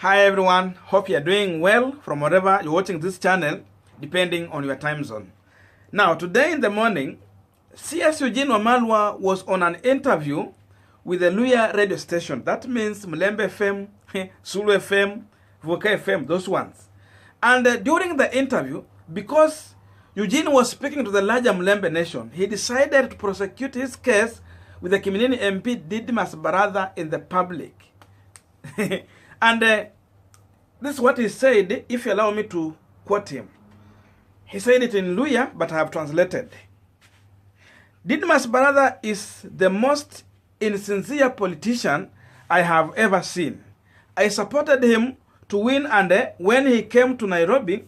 Hi everyone, hope you're doing well from wherever you're watching this channel, depending on your time zone. Now, today in the morning, CS EUGENE WAMALWA was on an interview with the Luya radio station. That means Mulembe FM, Stureh FM, Vuka FM, those ones. And during the interview, because Eugene was speaking to the larger Mulembe nation, he decided to prosecute his case with the Kiminini MP Didmas Barasa in the public. And this is what he said, if you allow me to quote him. He said it in Luya, but I have translated. Didmas Barasa is the most insincere politician I have ever seen. I supported him to win, and when he came to Nairobi,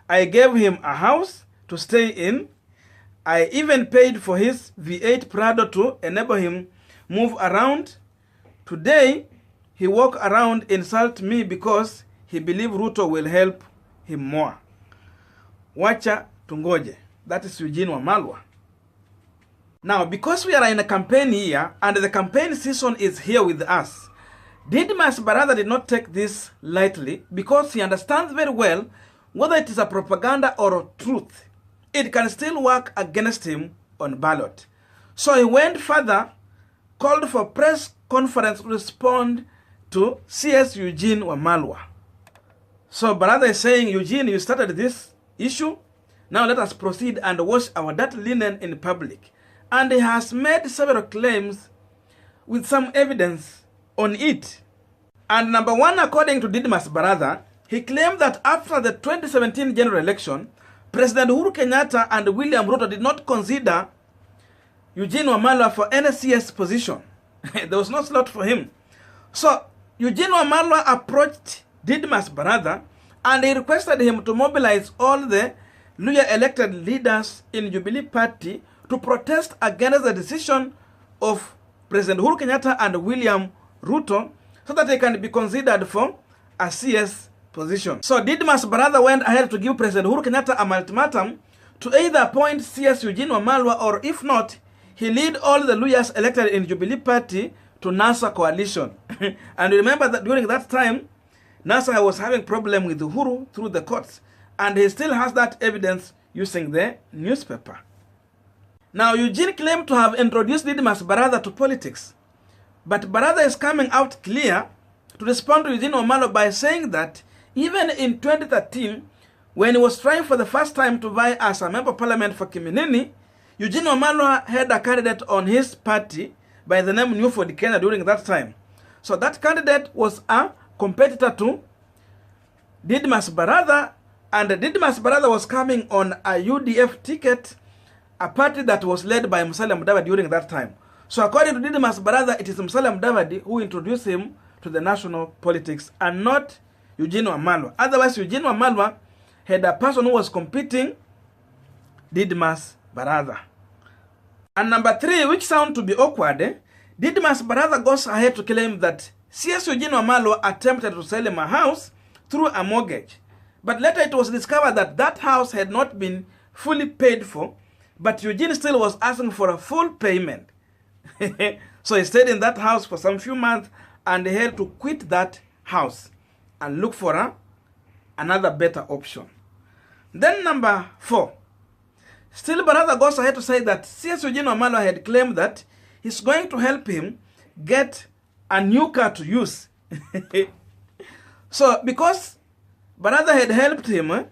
I gave him a house to stay in. I even paid for his V8 Prado to enable him move around. Today, he walk around insult me because he believe Ruto will help him more. Wacha tungoje. That is EUGENE WAMALWA. Now, because we are in a campaign year and the campaign season is here with us, Didmas Barasa did not take this lightly because he understands very well whether it is a propaganda or truth. It can still work against him on ballot. So he went further, called for press conference to respond to CS EUGENE WAMALWA. So Barasa is saying, Eugene, you started this issue. Now let us proceed and wash our dirty linen in public. And he has made several claims with some evidence on it. And number one, according to Didmus Barasa, he claimed that after the 2017 general election, President Uhuru Kenyatta and William Ruto did not consider EUGENE WAMALWA for any CS position. There was no slot for him. So EUGENE WAMALWA approached Didmus Barasa and he requested him to mobilize all the Luya elected leaders in Jubilee Party to protest against the decision of President Uhuru Kenyatta and William Ruto so that they can be considered for a CS position. So Didmus Barasa went ahead to give President Uhuru Kenyatta an ultimatum to either appoint CS EUGENE WAMALWA, or if not, he lead all the Luyas elected in Jubilee Party to NASA coalition. And remember that during that time, NASA was having problem with Uhuru through the courts, and he still has that evidence using the newspaper. Now, Eugene claimed to have introduced Didmus Barasa to politics, but Barasa is coming out clear to respond to EUGENE WAMALWA by saying that even in 2013, when he was trying for the first time to vie as a member of parliament for Kiminini, EUGENE WAMALWA had a candidate on his party by the name New for Kenya during that time. So that candidate was a competitor to Didmus Barasa, and Didmus Barasa was coming on a UDF ticket, a party that was led by Musalia Mudavadi during that time. So according to Didmus Barasa, it is Musalia Mudavadi who introduced him to the national politics and not EUGENE WAMALWA. Otherwise, EUGENE WAMALWA had a person who was competing, Didmus Barasa. And number three, which sound to be awkward, Didmus Barasa goes ahead to claim that CS EUGENE WAMALWA attempted to sell him a house through a mortgage. But later it was discovered that that house had not been fully paid for, but Eugene still was asking for a full payment. So he stayed in that house for some few months and he had to quit that house and look for another better option. Then number four, still Barasa goes ahead to say that CS EUGENE WAMALWA had claimed that he's going to help him get a new car to use. So because Barasa had helped him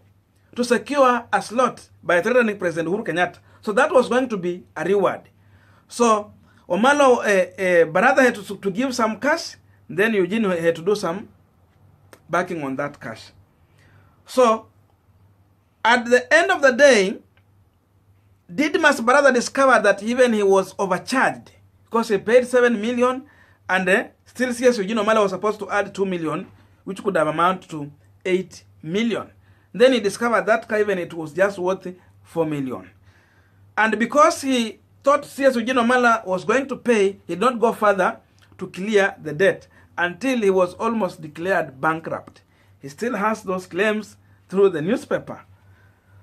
to secure a slot by threatening President Uhuru Kenyatta, so that was going to be a reward. So Barasa had to give some cash, then Eugene had to do some backing on that cash. So at the end of the day, Didmus Barasa discovered that even he was overcharged because he paid 7 million and still CS EUGENE WAMALWA was supposed to add 2 million, which could have amounted to 8 million. Then he discovered that even it was just worth 4 million. And because he thought CS EUGENE WAMALWA was going to pay, he did not go further to clear the debt until he was almost declared bankrupt. He still has those claims through the newspaper.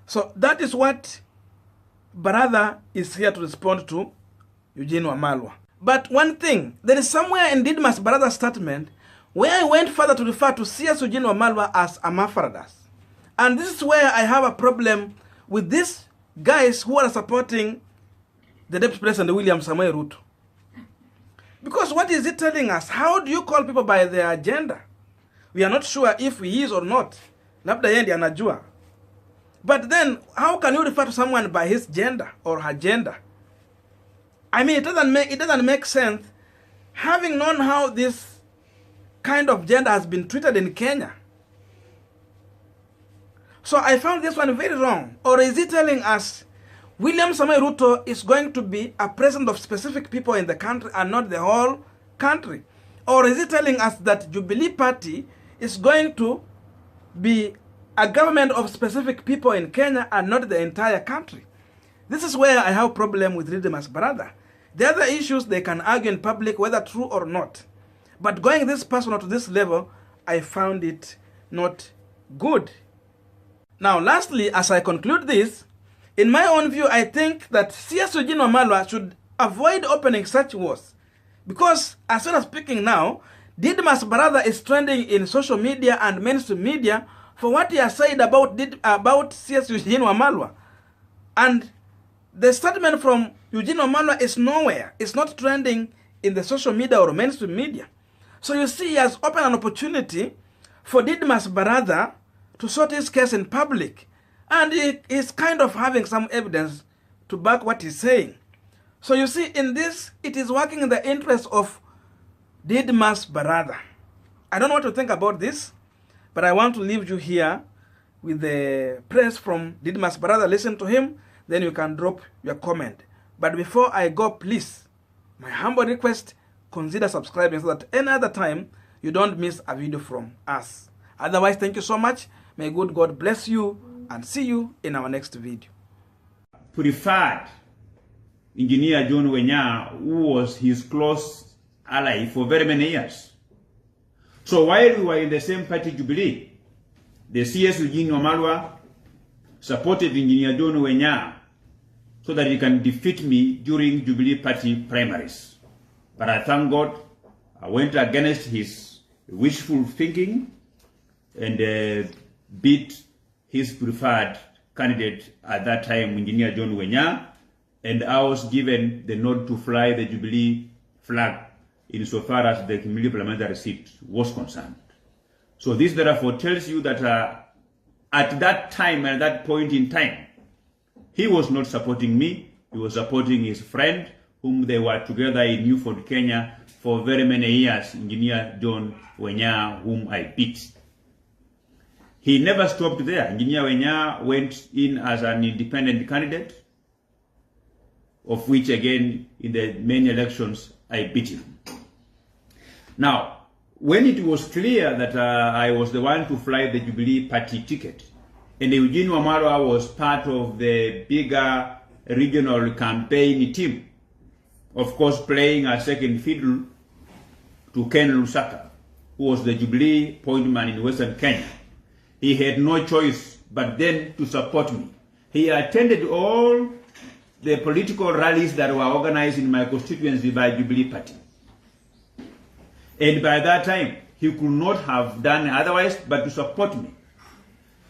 So that is what Barasa is here to respond to EUGENE WAMALWA. But one thing, there is somewhere in Didmus Barasa's statement where I went further to refer to CS EUGENE WAMALWA as Amafaradas. And this is where I have a problem with these guys who are supporting the Deputy President William Samoei Ruto. Because what is it telling us? How do you call people by their gender? We are not sure if he is or not. Labda yeye ndiye anajua. But then, how can you refer to someone by his gender or her gender? I mean, it doesn't make sense, having known how this kind of gender has been treated in Kenya. So I found this one very wrong. Or is it telling us William Samoei Ruto is going to be a president of specific people in the country and not the whole country? Or is it telling us that Jubilee Party is going to be a government of specific people in Kenya and not the entire country? This is where I have a problem with Didmus Barasa. The other issues they can argue in public whether true or not. But going this personal to this level, I found it not good. Now, lastly, as I conclude this, in my own view, I think that CS EUGENE WAMALWA should avoid opening such wars. Because, as well as speaking now, Didmus Barasa is trending in social media and mainstream media for what he has said about CS EUGENE WAMALWA. And the statement from EUGENE WAMALWA is nowhere. It's not trending in the social media or mainstream media. So you see, he has opened an opportunity for Didmus Barasa to sort his case in public. And he is kind of having some evidence to back what he's saying. So you see, in this, it is working in the interest of Didmus Barasa. I don't know what to think about this, but I want to leave you here with the praise from Didmus Barasa. Listen to him, then you can drop your comment. But before I go, please, my humble request, consider subscribing so that any other time you don't miss a video from us. Otherwise, thank you so much. May good God bless you, and see you in our next video. Preferred Engineer John Wenya, who was his close ally for very many years. So while we were in the same party, Jubilee, the CS EUGENE WAMALWA supported Engineer John Wenya so that he can defeat me during Jubilee Party primaries. But I thank God, I went against his wishful thinking and beat his preferred candidate at that time, Engineer John Wenya, and I was given the nod to fly the Jubilee flag insofar as the Kiminini parliamentary seat was concerned. So this therefore tells you that at that time, at that point in time, he was not supporting me, he was supporting his friend, whom they were together in Newford, Kenya for very many years, Engineer John Wenya, whom I beat. He never stopped there. Engineer Wenya went in as an independent candidate, of which again, in the main elections, I beat him. Now, when it was clear that I was the one to fly the Jubilee Party ticket, and EUGENE WAMALWA was part of the bigger regional campaign team, of course playing a second fiddle to Ken Lusaka, who was the Jubilee point man in Western Kenya. He had no choice but then to support me. He attended all the political rallies that were organized in my constituency by Jubilee Party. And by that time, he could not have done otherwise but to support me.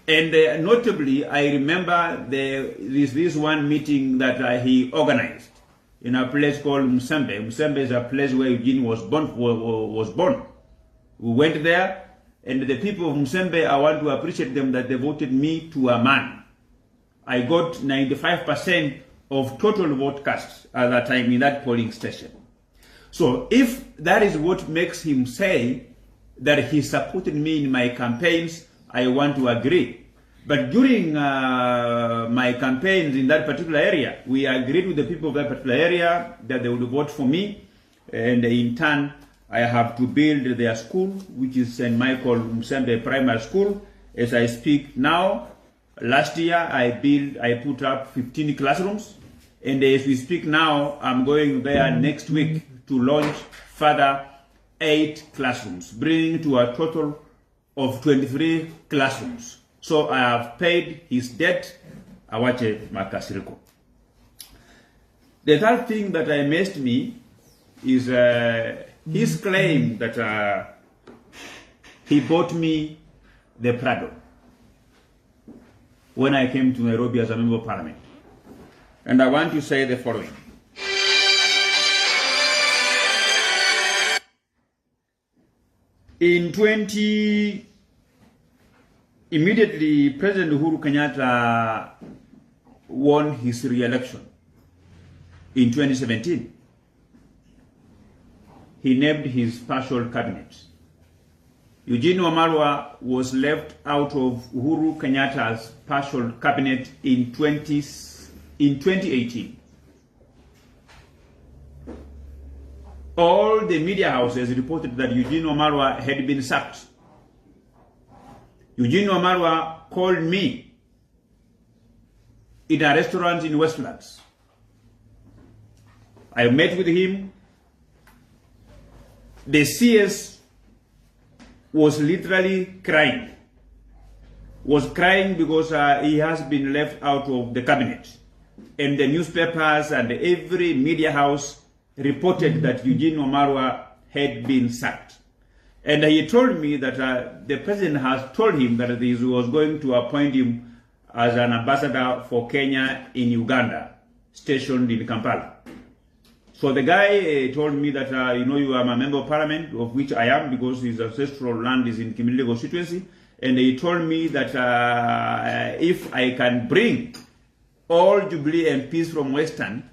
And notably, I remember this one meeting that he organized in a place called Mulembe. Mulembe is a place where EUGENE was born. We went there, and the people of Mulembe, I want to appreciate them that they voted me to a man. I got 95% of total vote cast at that time in that polling station. So if that is what makes him say that he supported me in my campaigns, I want to agree. But during my campaigns in that particular area, we agreed with the people of that particular area that they would vote for me, and in turn, I have to build their school, which is St. Michael Mulembe Primary School. As I speak now, last year I put up 15 classrooms, and as we speak now, I'm going there next week to launch further 8 classrooms, bringing to a total of 23 classrooms. So I have paid his debt, Awache Makasiriko. The third thing that amazed me is his claim that he bought me the Prado when I came to Nairobi as a member of parliament. And I want to say the following. Immediately President Uhuru Kenyatta won his re-election in 2017. He named his partial cabinet. Eugene Wamalwa was left out of Uhuru Kenyatta's partial cabinet in 2018. All the media houses reported that Eugene Wamalwa had been sacked. Eugene Wamalwa called me in a restaurant in Westlands. I met with him. The CS was literally crying. Was crying because he has been left out of the cabinet. And the newspapers and every media house reported that Eugene Wamalwa had been sacked. And he told me that the president has told him that he was going to appoint him as an ambassador for Kenya in Uganda, stationed in Kampala. So the guy told me that, you are a member of parliament, of which I am, because his ancestral land is in Kiminini constituency. And he told me that if I can bring all Jubilee MPs from Western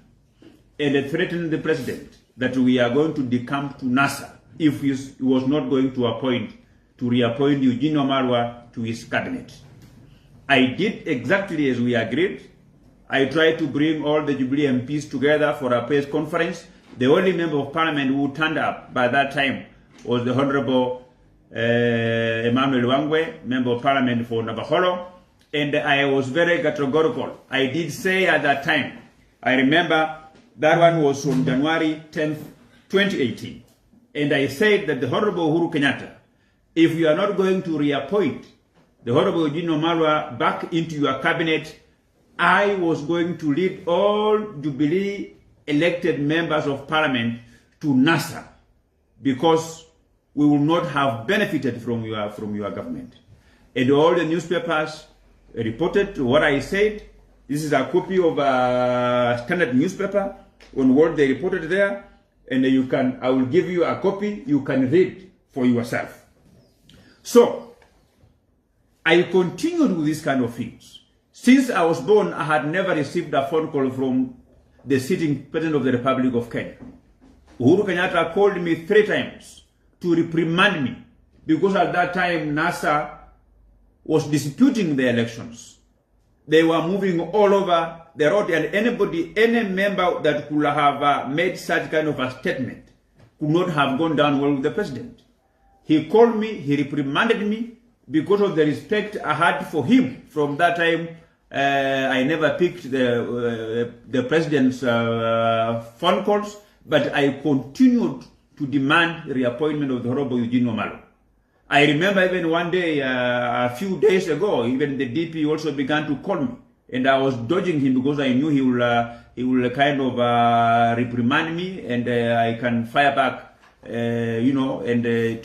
and threaten the president that we are going to decamp to NASA if he was not going to reappoint Eugene Wamalwa to his cabinet. I did exactly as we agreed. I tried to bring all the Jubilee MPs together for a press conference. The only member of parliament who turned up by that time was the Honorable Emmanuel Wangwe, member of parliament for Navaholo. And I was very categorical. I did say at that time, I remember that one was on January 10th, 2018. And I said that the Honorable Uhuru Kenyatta, if you are not going to reappoint the Honorable Eugene Wamalwa back into your cabinet, I was going to lead all Jubilee elected members of parliament to NASA, because we will not have benefited from your government. And all the newspapers reported what I said. This is a copy of a standard newspaper on what they reported there, and I will give you a copy, you can read for yourself. So, I continued with this kind of things. Since I was born, I had never received a phone call from the sitting President of the Republic of Kenya. Uhuru Kenyatta called me 3 times to reprimand me, because at that time NASA was disputing the elections. They were moving all over the road, and any member that could have made such kind of a statement could not have gone down well with the president. He called me, he reprimanded me because of the respect I had for him. From that time, I never picked the president's phone calls, but I continued to demand reappointment of the Honorable Eugene Wamalwa. I remember even one day, a few days ago, even the DP also began to call me, and I was dodging him because I knew he will kind of reprimand me, and I can fire back, and